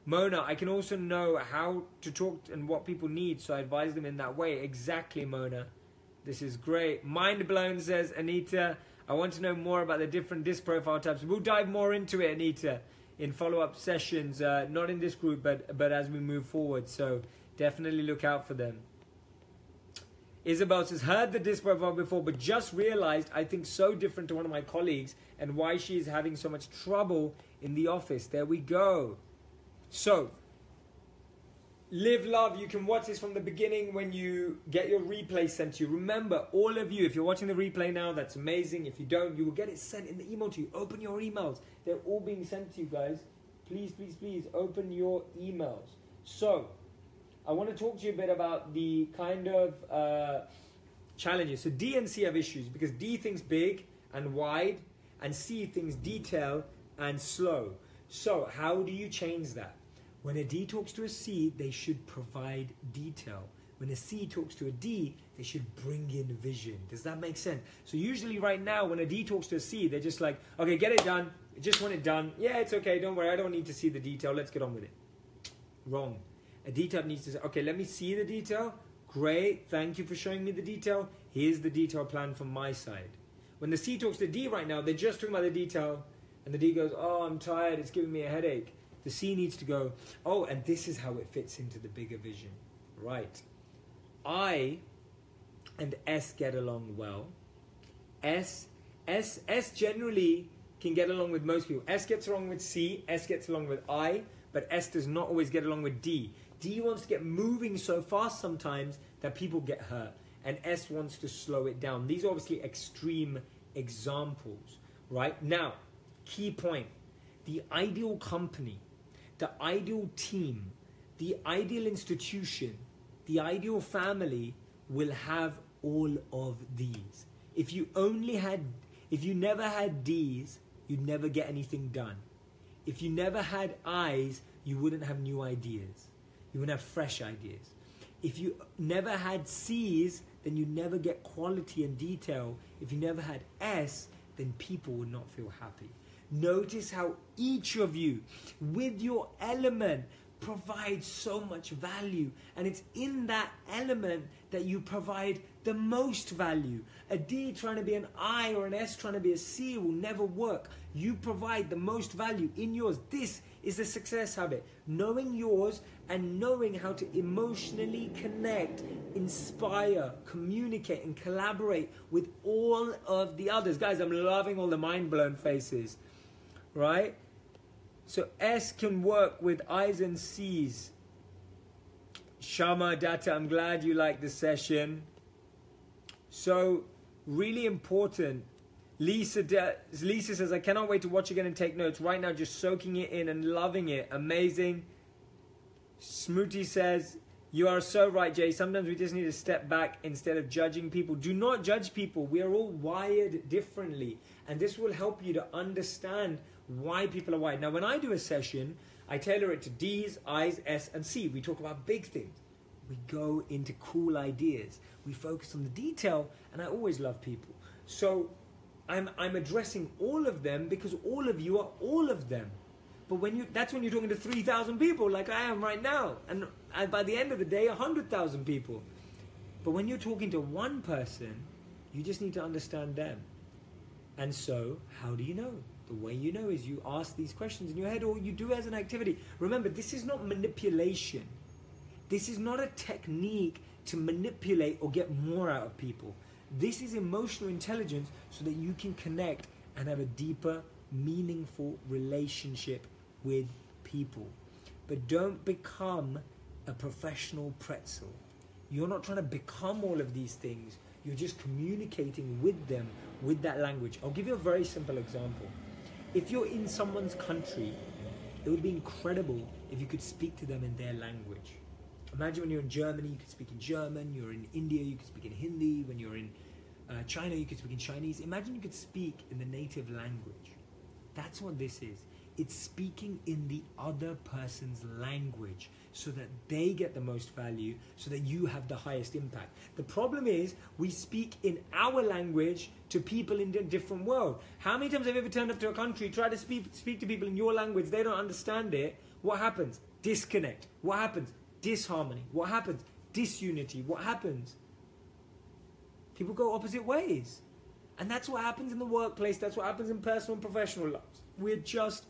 Mona, I can also know how to talk and what people need, so I advise them in that way. Exactly, Mona. This is great. Mind blown, says Anita. I want to know more about the different disc profile types. We'll dive more into it, Anita, in follow-up sessions. Not in this group, but as we move forward. So definitely look out for them. Isabel says, heard the disc profile before, but just realized I think so different to one of my colleagues and why she is having so much trouble in the office. There we go. So, live love. You can watch this from the beginning when you get your replay sent to you. Remember, all of you, if you're watching the replay now, that's amazing. If you don't, you will get it sent in the email to you. Open your emails. They're all being sent to you, guys. Please, please, please open your emails. So, I want to talk to you a bit about the kind of challenges. So D and C have issues because D thinks big and wide and C thinks detail and slow. So how do you change that? When a D talks to a C, they should provide detail. When a C talks to a D, they should bring in vision. Does that make sense? So usually right now, when a D talks to a C, they're just like, okay, get it done. I just want it done. Yeah, it's okay. Don't worry. I don't need to see the detail. Let's get on with it. Wrong. A D type needs to say, okay, let me see the detail. Great. Thank you for showing me the detail. Here's the detail plan from my side. When the C talks to D right now, they're just talking about the detail. And the D goes, oh, I'm tired. It's giving me a headache. The C needs to go, oh, and this is how it fits into the bigger vision. Right. I and S get along well. S generally can get along with most people. S gets along with C. S gets along with I. But S does not always get along with D. D wants to get moving so fast sometimes that people get hurt. And S wants to slow it down. These are obviously extreme examples. Right? Now, key point. The ideal company, the ideal team, the ideal institution, the ideal family will have all of these. If you never had D's, you'd never get anything done. If you never had I's, you wouldn't have new ideas. You wouldn't have fresh ideas. If you never had C's, then you never get quality and detail. If you never had S, then people would not feel happy. Notice how each of you, with your element, provides so much value. And it's in that element that you provide the most value. A D trying to be an I or an S trying to be a C will never work. You provide the most value in yours. This is the success habit. Knowing yours and knowing how to emotionally connect, inspire, communicate, and collaborate with all of the others. Guys, I'm loving all the mind-blown faces, right? So S can work with I's and C's. Shama Data, I'm glad you liked the session. So, really important. Lisa says, I cannot wait to watch again and take notes. Right now, just soaking it in and loving it. Amazing. Smooty says, you are so right, Jay. Sometimes we just need to step back instead of judging people. Do not judge people. We are all wired differently. And this will help you to understand why people are wired. Now, when I do a session, I tailor it to D's, I's, S, and C. We talk about big things. We go into cool ideas. We focus on the detail, and I always love people. So I'm addressing all of them because all of you are all of them. But that's when you're talking to 3,000 people like I am right now. And by the end of the day, 100,000 people. But when you're talking to one person, you just need to understand them. And so, how do you know? The way you know is you ask these questions in your head, or you do as an activity. Remember, this is not manipulation. This is not a technique to manipulate or get more out of people. This is emotional intelligence so that you can connect and have a deeper, meaningful relationship with people. But don't become a professional pretzel. You're not trying to become all of these things. You're just communicating with them with that language. I'll give you a very simple example. If you're in someone's country, it would be incredible if you could speak to them in their language. Imagine when you're in Germany, you could speak in German. You're in India, you could speak in Hindi. When you're in China, you could speak in Chinese. Imagine you could speak in the native language. That's what this is. It's speaking in the other person's language so that they get the most value, so that you have the highest impact. The problem is we speak in our language to people in a different world. How many times have you ever turned up to a country, tried to speak to people in your language, they don't understand it? What happens? Disconnect. What happens? Disharmony. What happens? Disunity. What happens? People go opposite ways. And that's what happens in the workplace. That's what happens in personal and professional lives. We're just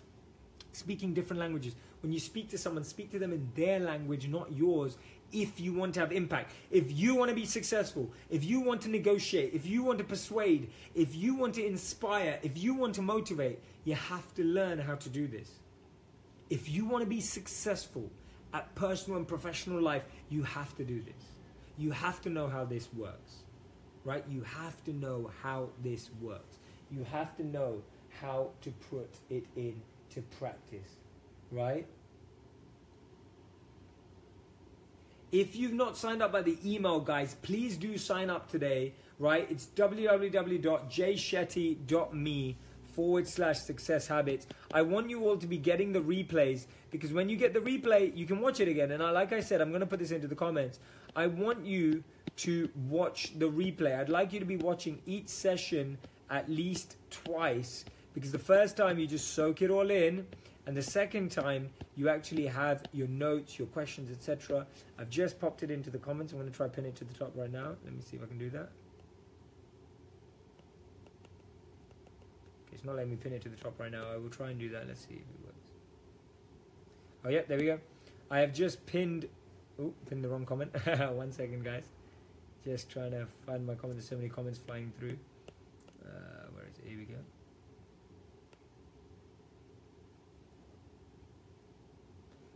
speaking different languages. When you speak to someone, speak to them in their language, not yours, if you want to have impact. If you want to be successful, if you want to negotiate, if you want to persuade, if you want to inspire, if you want to motivate, you have to learn how to do this. If you want to be successful at personal and professional life, you have to do this. You have to know how this works, right? You have to know how this works. You have to know how to put it into practice, right? If you've not signed up by the email, guys, please do sign up today, right? It's www.jayshetty.me/success habits. I want you all to be getting the replays, because when you get the replay, you can watch it again. And like I said, I'm going to put this into the comments. I want you to watch the replay. I'd like you to be watching each session at least twice, because the first time you just soak it all in, and the second time you actually have your notes, your questions, etc. I've just popped it into the comments. I'm going to try pin it to the top right now. Let me see if I can do that. Okay, it's not letting me pin it to the top right now. I will try and do that. Let's see if it works. Oh yeah, there we go. I have just pinned the wrong comment. 1 second, guys. Just trying to find my comment. There's so many comments flying through. Where is it? Here we go.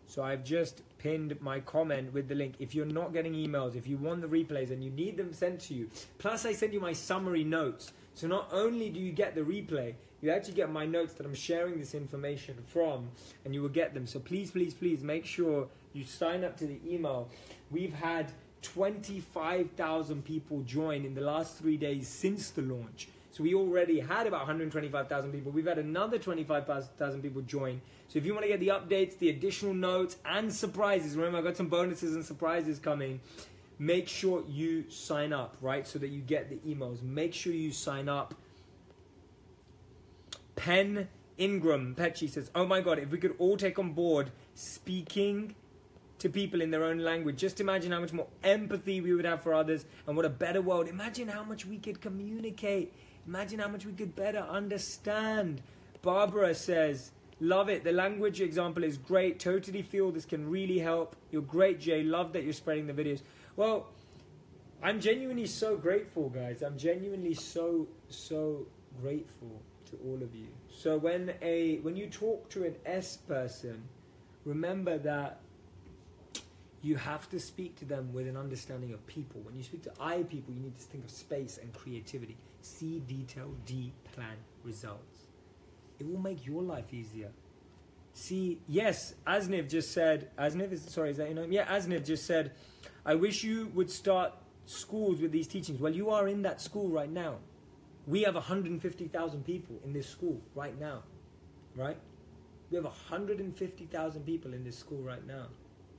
So I've just pinned my comment with the link. If you're not getting emails, if you want the replays and you need them sent to you, plus I send you my summary notes. So not only do you get the replay, you actually get my notes that I'm sharing this information from, and you will get them. So please, please, please make sure you sign up to the email. We've had 25,000 people join in the last 3 days since the launch. So we already had about 125,000 people. We've had another 25,000 people join. So if you want to get the updates, the additional notes, and surprises, remember I've got some bonuses and surprises coming, make sure you sign up, right? So that you get the emails. Make sure you sign up. Penn Ingram, Petchy says, oh my God, if we could all take on board speaking to people in their own language, just imagine how much more empathy we would have for others and what a better world. Imagine how much we could communicate. Imagine how much we could better understand. Barbara says, love it. The language example is great. Totally feel this can really help. You're great, Jay. Love that you're spreading the videos. Well, I'm genuinely so grateful, guys. I'm genuinely so grateful to all of you. So when you talk to an S person, remember that you have to speak to them with an understanding of people. When you speak to I people, you need to think of space and creativity. C, detail, D, plan, results. It will make your life easier. See, yes, Asniv just said, is that your name? Yeah, Asniv just said, I wish you would start schools with these teachings. Well, you are in that school right now. We have 150,000 people in this school right now, right? We have 150,000 people in this school right now.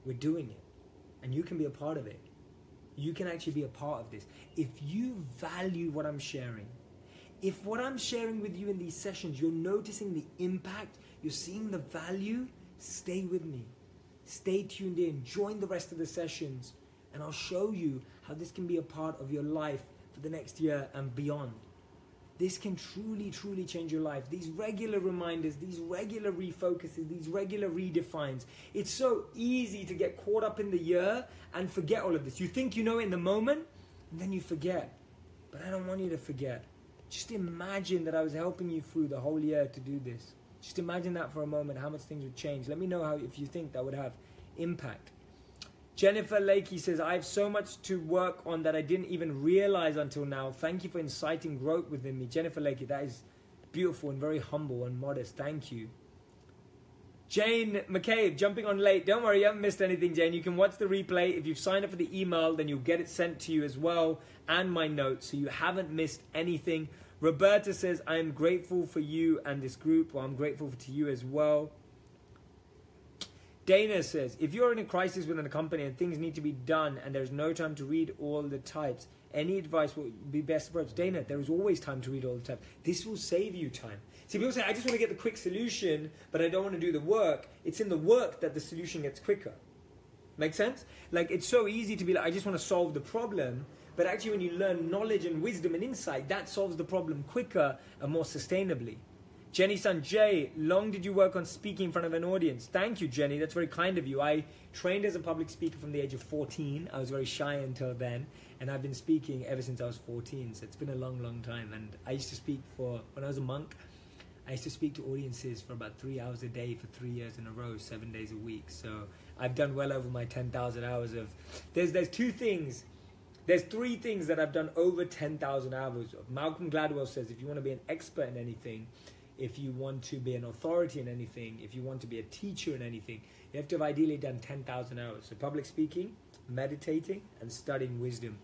We're doing it. And you can be a part of it. You can actually be a part of this. If you value what I'm sharing, if what I'm sharing with you in these sessions, you're noticing the impact, you're seeing the value, stay with me. Stay tuned in. Join the rest of the sessions. And I'll show you how this can be a part of your life for the next year and beyond. This can truly, truly change your life. These regular reminders, these regular refocuses, these regular redefines. It's so easy to get caught up in the year and forget all of this. You think you know it in the moment, and then you forget. But I don't want you to forget. Just imagine that I was helping you through the whole year to do this. Just imagine that for a moment, how much things would change. Let me know if you think that would have impact. Jennifer Lakey says, I have so much to work on that I didn't even realize until now. Thank you for inciting growth within me. Jennifer Lakey, that is beautiful and very humble and modest. Thank you. Jane McCabe, jumping on late. Don't worry, you haven't missed anything, Jane. You can watch the replay. If you've signed up for the email, then you'll get it sent to you as well, and my notes, so you haven't missed anything. Roberta says, I am grateful for you and this group. Well, I'm grateful to you as well. Dana says, if you're in a crisis within a company and things need to be done and there's no time to read all the types, any advice will be best approach? Dana, there is always time to read all the types. This will save you time. See, people say, I just want to get the quick solution, but I don't want to do the work. It's in the work that the solution gets quicker. Make sense? Like, it's so easy to be like, I just want to solve the problem. But actually, when you learn knowledge and wisdom and insight, that solves the problem quicker and more sustainably. Jenny Sanjay, long did you work on speaking in front of an audience? Thank you, Jenny. That's very kind of you. I trained as a public speaker from the age of 14. I was very shy until then. And I've been speaking ever since I was 14. So it's been a long, long time. And I used to speak when I was a monk, I used to speak to audiences for about 3 hours a day for 3 years in a row, 7 days a week. So I've done well over my 10,000 hours of... There's two things. There's 3 things that I've done over 10,000 hours of. Malcolm Gladwell says, if you want to be an expert in anything, if you want to be an authority in anything, if you want to be a teacher in anything, you have to have ideally done 10,000 hours. So public speaking, meditating, and studying wisdom.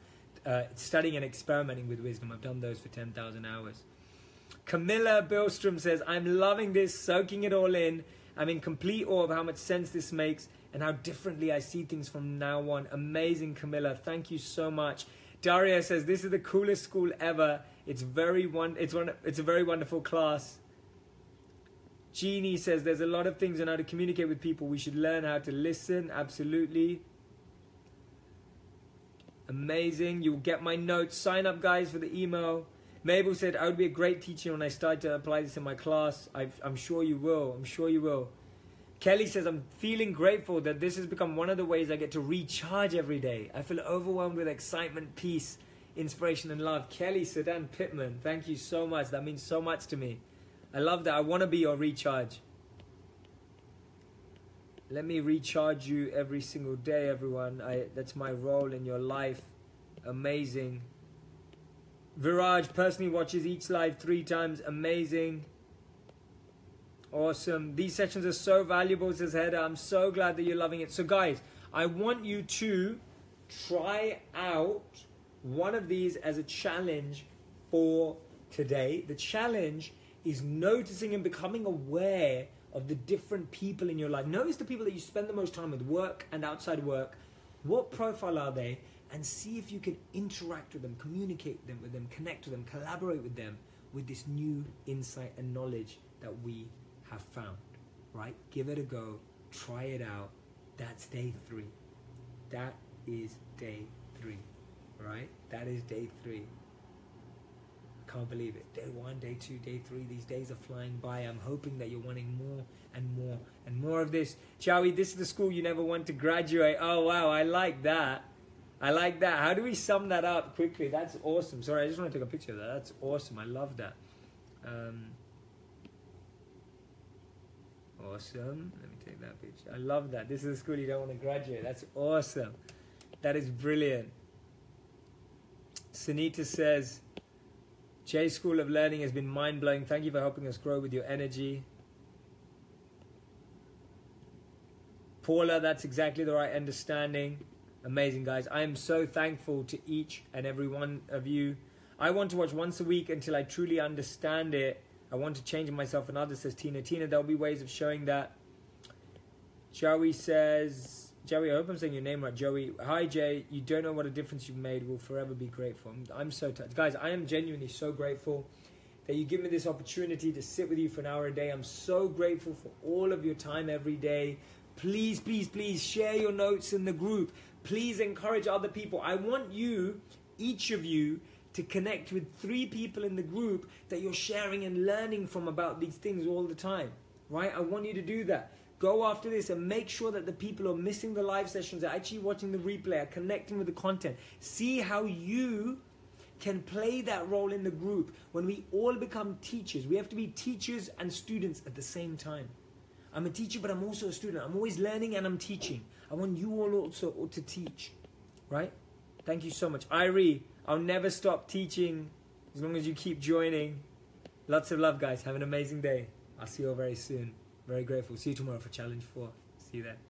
Studying and experimenting with wisdom. I've done those for 10,000 hours. Camilla Billstrom says, I'm loving this, soaking it all in. I'm in complete awe of how much sense this makes and how differently I see things from now on. Amazing, Camilla. Thank you so much. Daria says, this is the coolest school ever. It's a very wonderful class. Jeannie says, there's a lot of things on how to communicate with people. We should learn how to listen. Absolutely. Amazing. You'll get my notes. Sign up, guys, for the email. Mabel said, I would be a great teacher when I start to apply this in my class. I'm sure you will. I'm sure you will. Kelly says, I'm feeling grateful that this has become one of the ways I get to recharge every day. I feel overwhelmed with excitement, peace, inspiration, and love. Kelly Sedan Pittman, thank you so much. That means so much to me. I love that. I want to be your recharge. Let me recharge you every single day, everyone. That's my role in your life. Amazing. Viraj personally watches each live 3 times. Amazing. Awesome. These sessions are so valuable, says Hedda. I'm so glad that you're loving it. So guys, I want you to try out one of these as a challenge for today. The challenge is noticing and becoming aware of the different people in your life. Notice the people that you spend the most time with, work and outside work. What profile are they? And see if you can interact with them, communicate with them, connect with them, collaborate with them with this new insight and knowledge that we have found, right? Give it a go. Try it out. That's day 3. That is day 3, right? That is day 3. I can't believe it. Day 1, day 2, day 3. These days are flying by. I'm hoping that you're wanting more and more and more of this. Chowie, this is the school you never want to graduate. Oh, wow. I like that. I like that. How do we sum that up quickly? That's awesome. Sorry, I just want to take a picture of that. That's awesome. I love that. Awesome. Let me take that picture. I love that. This is the school you don't want to graduate. That's awesome. That is brilliant. Sunita says, J School of Learning has been mind-blowing. Thank you for helping us grow with your energy. Paula, that's exactly the right understanding. Amazing, guys. I am so thankful to each and every one of you. I want to watch once a week until I truly understand it. I want to change myself and others, says Tina. Tina, there'll be ways of showing that. Joey says, Joey, I hope I'm saying your name right. Joey, hi Jay, you don't know what a difference you've made. We'll forever be grateful. I'm so touched. Guys, I am genuinely so grateful that you give me this opportunity to sit with you for an hour a day. I'm so grateful for all of your time every day. Please, please, please share your notes in the group. Please encourage other people. I want you, each of you, to connect with 3 people in the group that you're sharing and learning from about these things all the time, right? I want you to do that. Go after this and make sure that the people who are missing the live sessions are actually watching the replay, are connecting with the content. See how you can play that role in the group. When we all become teachers, we have to be teachers and students at the same time. I'm a teacher, but I'm also a student. I'm always learning and I'm teaching. I want you all also to teach, right? Thank you so much. Irie, I'll never stop teaching as long as you keep joining. Lots of love, guys. Have an amazing day. I'll see you all very soon. Very grateful. See you tomorrow for Challenge 4. See you then.